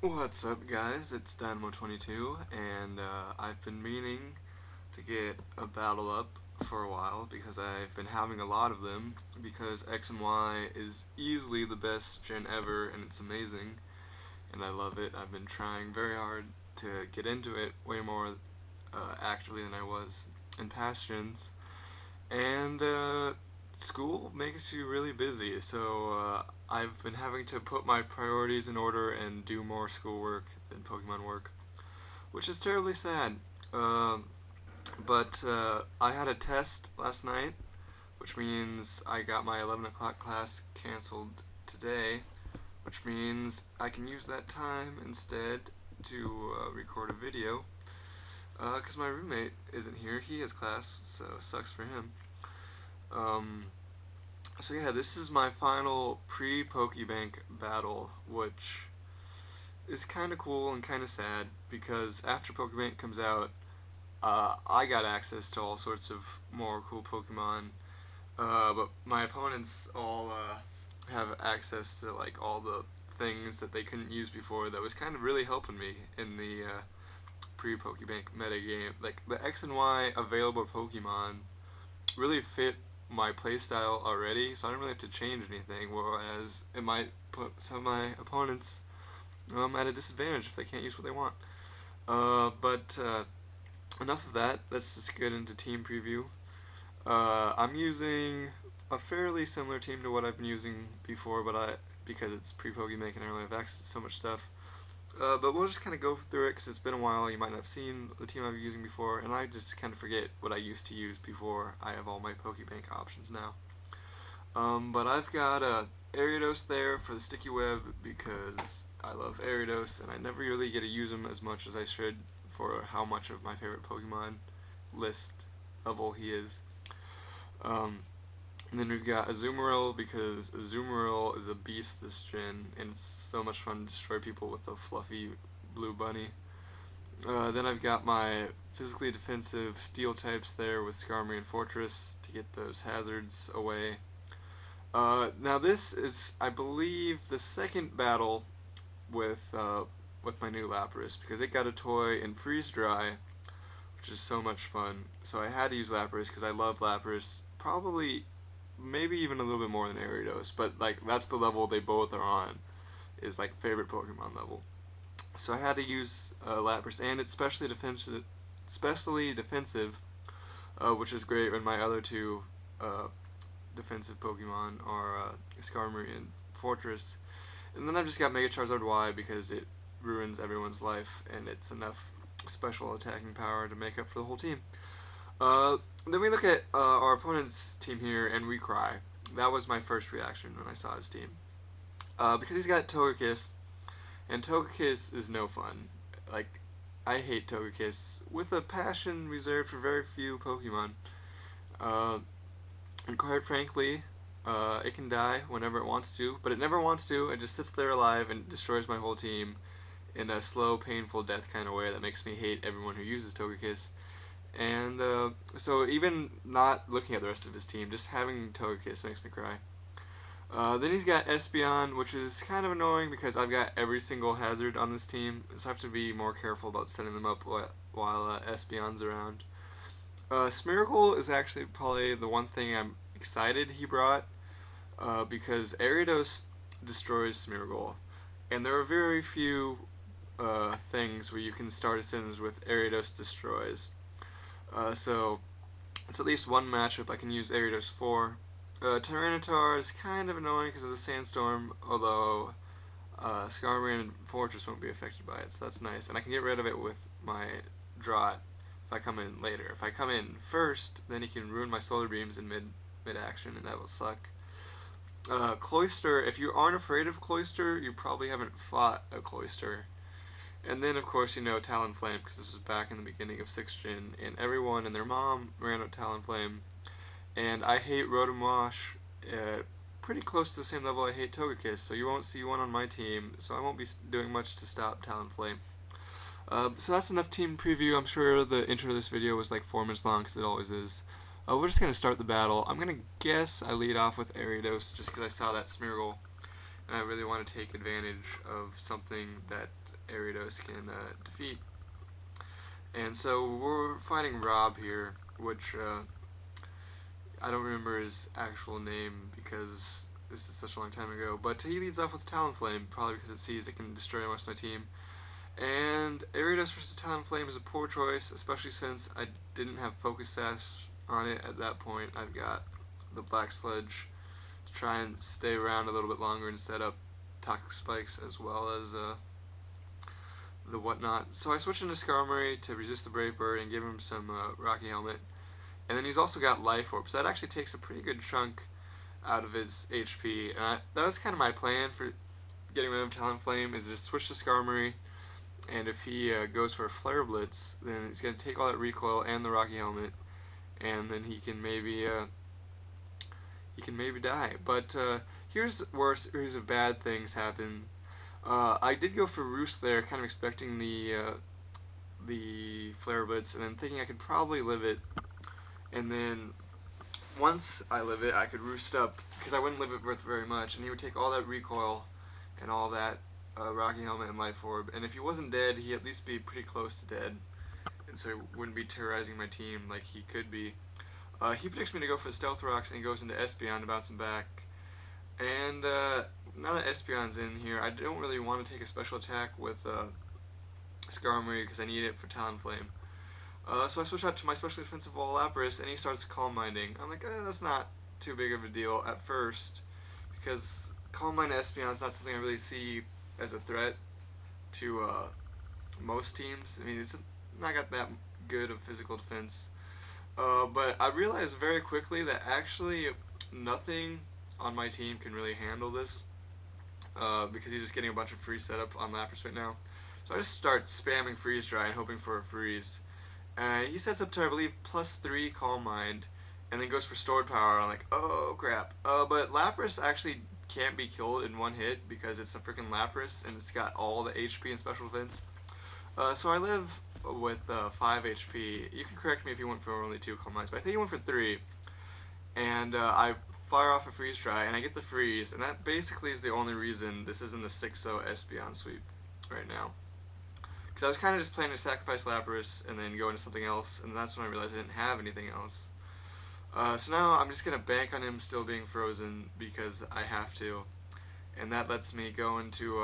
What's up, guys? It's Dynamo22, and I've been meaning to get a battle up for a while because I've been having a lot of them because X and Y is easily the best gen ever, and it's amazing, and I love it. I've been trying very hard to get into it way more actively than I was in past gens, and school makes you really busy, so I've been having to put my priorities in order and do more schoolwork than Pokemon work, which is terribly sad. Uh, but I had a test last night, which means I got my 11 o'clock class canceled today, which means I can use that time instead to record a video. Because my roommate isn't here, he has class, so sucks for him. Um, So yeah, this is my final pre-Pokebank battle, which is kind of cool and kind of sad because after Pokebank comes out, I got access to all sorts of more cool Pokemon, but my opponents all have access to like all the things that they couldn't use before. That was kind of really helping me in the pre-Pokebank meta game. Like the X and Y available Pokemon really fit my playstyle already, so I don't really have to change anything. Whereas it might put some of my opponents at a disadvantage if they can't use what they want. But enough of that. Let's just get into team preview. I'm using a fairly similar team to what I've been using before, because it's pre-Pokemon and I only have access to so much stuff. But we'll just kind of go through it because it's been a while. You might not have seen the team I've been using before, and I just kind of forget what I used to use before. I have all my Pokebank options now. But I've got Ariados there for the sticky web because I love Ariados, and I never really get to use him as much as I should for how much of my favorite Pokemon list level he is. Um, and then we've got Azumarill because Azumarill is a beast this gen, and it's so much fun to destroy people with a fluffy blue bunny. Then I've got my physically defensive steel types there with Skarmory and Fortress to get those hazards away. Now this is, I believe, the second battle with my new Lapras because it got a toy in Freeze Dry, which is so much fun. So I had to use Lapras because I love Lapras. Probably, maybe even a little bit more than Ariados, but like that's the level they both are on, is like favorite Pokemon level. So I had to use Lapras, and it's especially defensive, which is great when my other two defensive Pokemon are Skarmory and Fortress. And then I've just got Mega Charizard Y because it ruins everyone's life, and it's enough special attacking power to make up for the whole team. Then we look at our opponent's team here, and we cry. That was my first reaction when I saw his team. Because he's got Togekiss, and Togekiss is no fun. Like, I hate Togekiss with a passion reserved for very few Pokemon. And quite frankly, it can die whenever it wants to, but it never wants to. It just sits there alive and destroys my whole team in a slow, painful death kind of way that makes me hate everyone who uses Togekiss. And so even not looking at the rest of his team, just having Togekiss makes me cry. Then he's got Espeon, which is kind of annoying because I've got every single hazard on this team, so I have to be more careful about setting them up while Espeon's around. Smeargle is actually probably the one thing I'm excited he brought, because Ariados destroys Smeargle, and there are very few things where you can start a sentence with Ariados destroys. So it's at least one matchup I can use Ariados for. Tyranitar is kind of annoying because of the Sandstorm, although Skarmory and Fortress won't be affected by it, so that's nice. And I can get rid of it with my Drought if I come in later. If I come in first, then he can ruin my Solar Beams in mid action, and that will suck. Cloyster, if you aren't afraid of Cloyster, you probably haven't fought a Cloyster. And then, of course, Talonflame, because this was back in the beginning of 6th Gen, and everyone and their mom ran out Talonflame. And I hate Rotom Wash pretty close to the same level I hate Togekiss, so you won't see one on my team, so I won't be doing much to stop Talonflame. So that's enough team preview. I'm sure the intro of this video was like 4 minutes long, because it always is. We're just going to start the battle. I'm going to guess I lead off with Ariados, just because I saw that Smeargle and I really want to take advantage of something that Ariados can defeat. And so we're fighting Robb here, which I don't remember his actual name because this is such a long time ago, but he leads off with Talonflame, probably because it sees it can destroy most of my team. And Ariados versus Talonflame is a poor choice, especially since I didn't have Focus Sash on it at that point. I've got the Black Sludge to try and stay around a little bit longer and set up Toxic Spikes as well as the whatnot. So I switched into Skarmory to resist the Brave Bird and give him some Rocky Helmet. And then he's also got Life Orb, so that actually takes a pretty good chunk out of his HP. And that was kind of my plan for getting rid of Talonflame, is just switch to Skarmory, and if he goes for a Flare Blitz, then he's going to take all that recoil and the Rocky Helmet, and then he can maybe die. But here's where a series of bad things happen. I did go for Roost there, kind of expecting the Flare Blitz, and then thinking I could probably live it. And then once I live it, I could Roost up, because I wouldn't live it worth very much, and he would take all that recoil and all that Rocky Helmet and Life Orb. And if he wasn't dead, he'd at least be pretty close to dead, and so he wouldn't be terrorizing my team like he could be. He predicts me to go for the Stealth Rocks, and he goes into Espeon to bounce him back. And now that Espeon's in here, I don't really want to take a special attack with Skarmory because I need it for Talonflame. So I switch out to my special defensive wall Lapras, and he starts Calm Minding. I'm like, that's not too big of a deal at first, because Calm Mind Espeon is not something I really see as a threat to most teams. I mean, it's not got that good of physical defense. But I realized very quickly that actually nothing on my team can really handle this, because he's just getting a bunch of free setup on Lapras right now. So I just start spamming Freeze Dry and hoping for a freeze. He sets up to, I believe, +3 Calm Mind, and then goes for Stored Power. I'm like, oh crap. But Lapras actually can't be killed in one hit because it's a freaking Lapras, and it's got all the HP and special defense. So I live with 5 HP. You can correct me if you went for only 2 Calm Minds, but I think he went for 3. And I fire off a Freeze Dry, and I get the freeze, and that basically is the only reason this isn't a 6-0 Espeon sweep right now. Because I was kind of just planning to sacrifice Lapras and then go into something else, and that's when I realized I didn't have anything else. So now I'm just going to bank on him still being frozen because I have to, and that lets me go into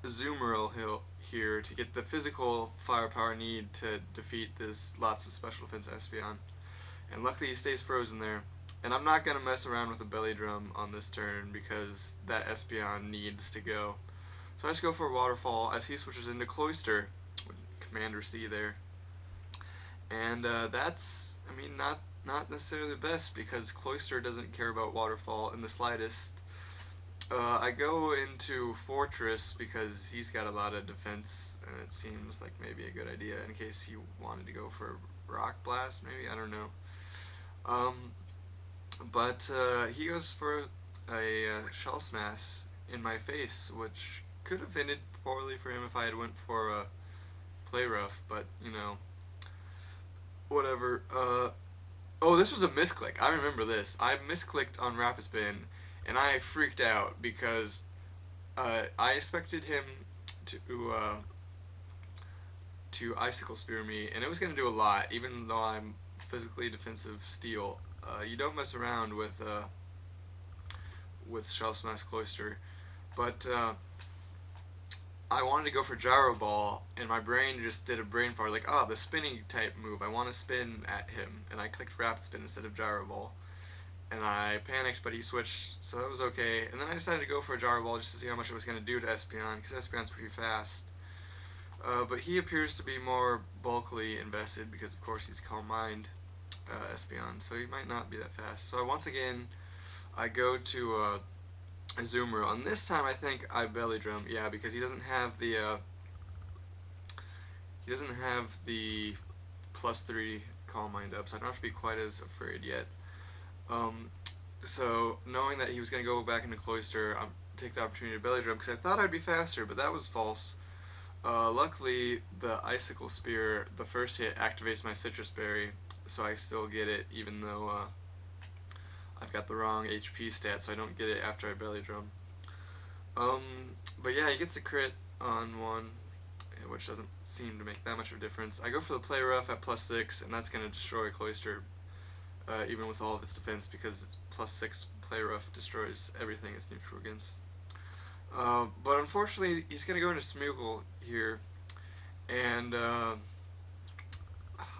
Azumarill Hill here to get the physical firepower I need to defeat this lots of special defense Espeon. And luckily he stays frozen there. And I'm not going to mess around with a Belly Drum on this turn because that Espeon needs to go. So I just go for a Waterfall as he switches into Cloyster, with Commander C there. And that's, I mean, not necessarily the best because Cloyster doesn't care about Waterfall in the slightest. I go into Fortress because he's got a lot of defense, and it seems like maybe a good idea in case he wanted to go for Rock Blast, maybe, I don't know. But he goes for a Shell Smash in my face, which could have ended poorly for him if I had went for a Play Rough, but, you know, whatever. Oh, this was a misclick. I remember this. I misclicked on Rapid Spin, and I freaked out because I expected him to Icicle Spear me, and it was going to do a lot, even though I'm physically defensive Steel. You don't mess around with Shell Smash Cloyster, but I wanted to go for Gyro Ball, and my brain just did a brain fart, like, the spinning type move, I want to spin at him, and I clicked Rapid Spin instead of Gyro Ball, and I panicked, but he switched, so that was okay, and then I decided to go for a Gyro Ball just to see how much it was going to do to Espeon, because Espeon's pretty fast. But he appears to be more bulkily invested, because of course he's Calm Mind Espeon, so he might not be that fast. So once again, I go to Azumarill, and this time I think I Belly Drum, yeah, because he doesn't have the +3 Calm Mind up, so I don't have to be quite as afraid yet. So knowing that he was going to go back into Cloyster, I take the opportunity to Belly Drum because I thought I'd be faster, but that was false. Luckily, the Icicle Spear, the first hit, activates my Citrus Berry, so I still get it even though I've got the wrong HP stat, so I don't get it after I Belly Drum. Um, but yeah, he gets a crit on one, which doesn't seem to make that much of a difference. I go for the play rough at +6, and that's going to destroy Cloister, even with all of its defense, because its +6 play rough destroys everything it's neutral against. But unfortunately, he's going to go into Smeagol here, and I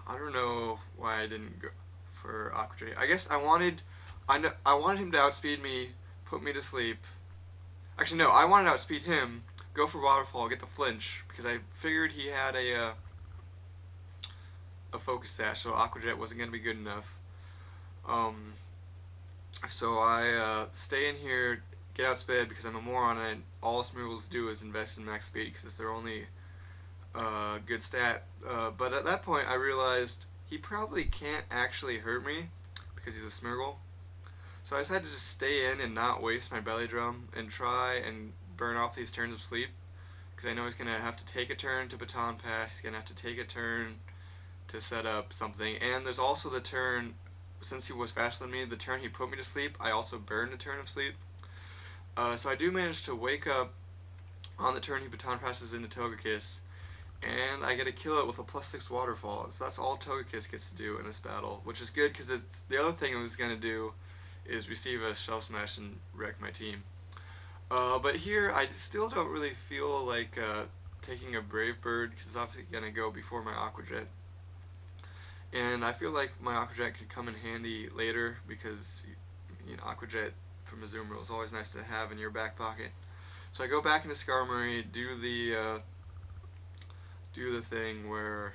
don't know why I didn't go for Aqua J. I guess I wanted him to outspeed me, put me to sleep. Actually, no, I wanted to outspeed him, go for Waterfall, get the flinch, because I figured he had a focus sash, so Aqua Jet wasn't going to be good enough. Um, so I stay in here, get outsped because I'm a moron, and all Smeagol's do is invest in max speed because it's their only good stat. But at that point, I realized he probably can't actually hurt me because he's a Smeagol. So I decided to just stay in and not waste my belly drum and try and burn off these turns of sleep because I know he's gonna have to take a turn to baton pass. He's gonna have to take a turn to set up something, and there's also the turn. Since he was faster than me, the turn he put me to sleep, I also burned a turn of sleep. So I do manage to wake up on the turn he baton passes into Togekiss, and I get to kill it with a +6 waterfall. So that's all Togekiss gets to do in this battle, which is good because it's the other thing it was gonna do is receive a Shell Smash and wreck my team. But here I still don't really feel like taking a Brave Bird because it's obviously gonna go before my Aqua Jet. And I feel like my Aqua Jet could come in handy later because Aqua Jet from Azumarill is always nice to have in your back pocket. So I go back into Skarmory, do the thing where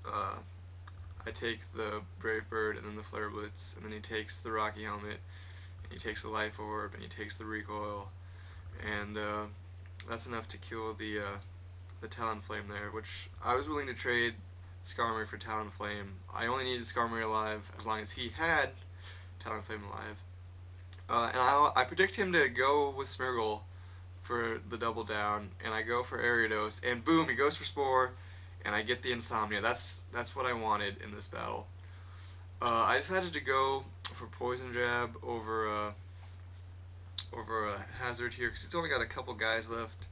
I take the Brave Bird and then the Flare Blitz, and then he takes the Rocky Helmet, and he takes the Life Orb, and he takes the Recoil, and that's enough to kill the Talonflame there, which I was willing to trade Skarmory for Talonflame. I only needed Skarmory alive as long as he had Talonflame alive. And I predict him to go with Smeargle for the double down, and I go for Ariados, and boom, he goes for Spore, and I get the Insomnia. That's what I wanted in this battle. I decided to go for Poison Jab over Hazard here, because he's only got a couple guys left.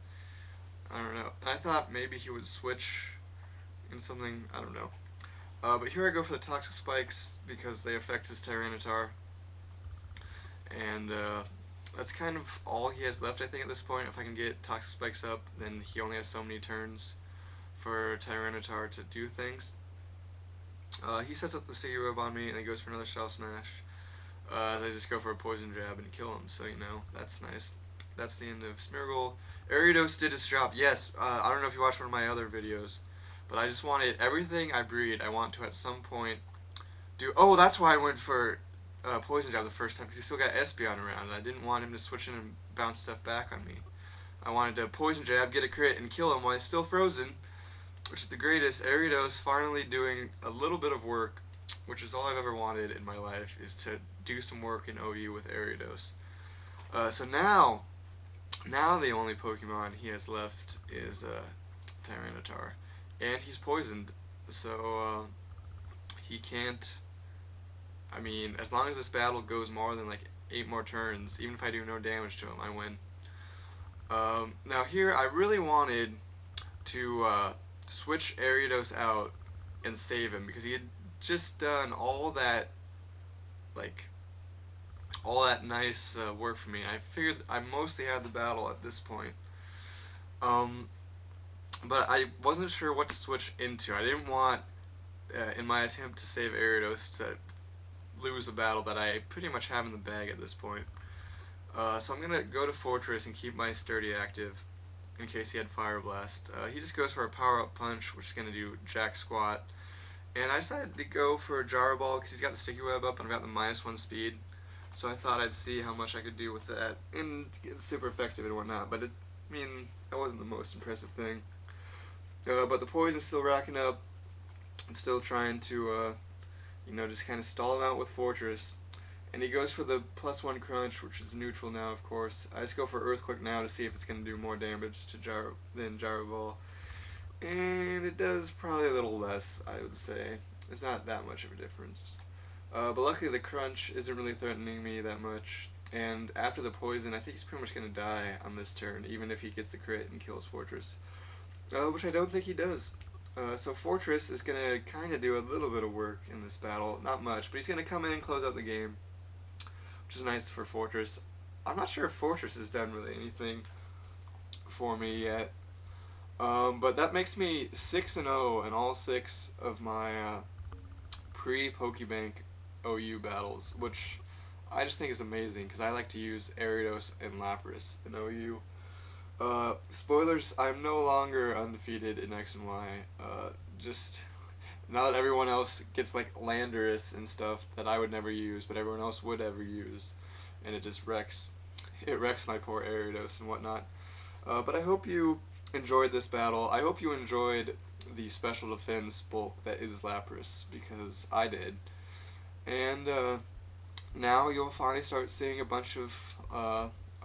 I don't know. I thought maybe he would switch in something, I don't know. But here I go for the Toxic Spikes because they affect his Tyranitar. And that's kind of all he has left, I think, at this point. If I can get Toxic Spikes up, then he only has so many turns for Tyranitar to do things. He sets up the Sticky Web on me, and he goes for another Shell Smash. As I just go for a Poison Jab and kill him, so that's nice. That's the end of Smeargle. Ariados did his job, yes. I don't know if you watched one of my other videos, but I just wanted everything I breed, I want to at some point do. Oh, that's why I went for Poison Jab the first time, because he still got Espeon around, and I didn't want him to switch in and bounce stuff back on me. I wanted to Poison Jab, get a crit, and kill him while he's still frozen, which is the greatest. Ariados finally doing a little bit of work, which is all I've ever wanted in my life, is to do some work in OU with Ariados. So now the only Pokemon he has left is Tyranitar, and he's poisoned, so he can't. I mean, as long as this battle goes more than like 8 more turns, even if I do no damage to him, I win. Now here, I really wanted to switch Ariados out and save him because he had just done all that nice work for me. I figured I mostly had the battle at this point. But I wasn't sure what to switch into. I didn't want, in my attempt to save Ariados, to lose a battle that I pretty much have in the bag at this point. So I'm going to go to Fortress and keep my Sturdy active in case he had Fire Blast. He just goes for a Power Up Punch, which is going to do jack squat. And I decided to go for Gyro Ball because he's got the Sticky Web up and I've got the -1 speed. So I thought I'd see how much I could do with that. And it's super effective and whatnot, but that wasn't the most impressive thing. But the poison's still racking up. I'm still trying to, just kind of stall him out with Fortress. And he goes for the +1 Crunch, which is neutral now, of course. I just go for Earthquake now to see if it's going to do more damage to than Gyro Ball. And it does probably a little less, I would say. It's not that much of a difference. But luckily the Crunch isn't really threatening me that much. And after the poison, I think he's pretty much going to die on this turn, even if he gets the crit and kills Fortress. Which I don't think he does. So Fortress is going to kind of do a little bit of work in this battle. Not much, but he's going to come in and close out the game, which is nice for Fortress. I'm not sure if Fortress has done really anything for me yet. But that makes me 6-0 in all 6 of my pre-Pokebank OU battles, which I just think is amazing because I like to use Ariados and Lapras in OU. Spoilers, I'm no longer undefeated in X and Y. Just now that everyone else gets like Landorus and stuff that I would never use, but everyone else would ever use, and it just wrecks my poor Ariados and whatnot. But I hope you enjoyed this battle. I hope you enjoyed the special defense bulk that is Lapras, because I did. And now you'll finally start seeing a bunch of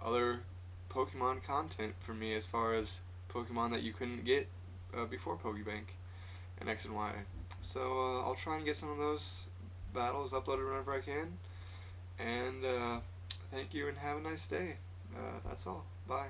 other Pokemon content from me as far as Pokemon that you couldn't get before Pokebank and X and Y. So I'll try and get some of those battles uploaded whenever I can. And thank you and have a nice day. That's all. Bye.